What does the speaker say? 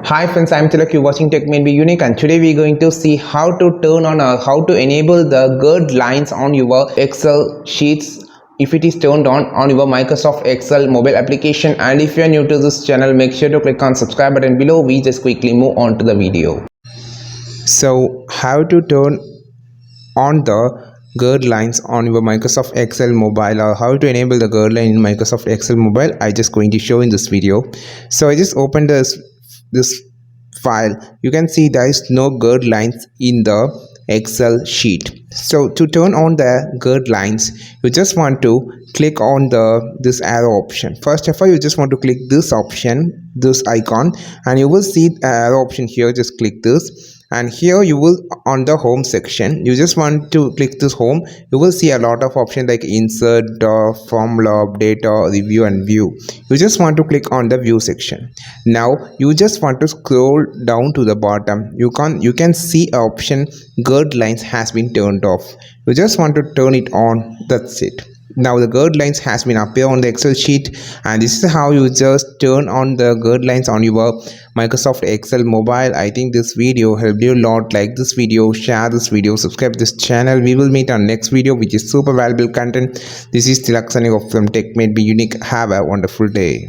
Hi friends, I'm Tilak, you're watching Tech May Be Unique, and today we're going to see how to turn on or how to enable the gird lines on your Excel sheets if it is turned on your Microsoft Excel mobile application. And if you're new to this channel, make sure to click on subscribe button below. We just quickly move on to the video. So how to turn on the gird lines on your Microsoft Excel mobile, or how to enable the gird line in Microsoft Excel mobile, I just going to show in this video. So I just opened this file. You can see there is no gird lines in the Excel sheet. So to turn on the gird lines, you just want to click on this arrow option. First of all, you just want to click this option, this icon, and you will see the arrow option here. Just click this, and here you will, on the home section, you just want to click this home. You will see a lot of options like insert, formula, data, review, and view. You just want to click on the view section. Now you just want to scroll down to the bottom. You can see an option gird lines has been turned off. You just want to turn it on. That's it. Now the gird lines has been appear on the Excel sheet, and this is how you just turn on the gird lines on your Microsoft Excel mobile. I think this video helped you a lot. Like this video, share this video, subscribe this channel. We will meet on next video, which is super valuable content. This is Tilak signing off from Tech Made Be Unique. Have a wonderful day.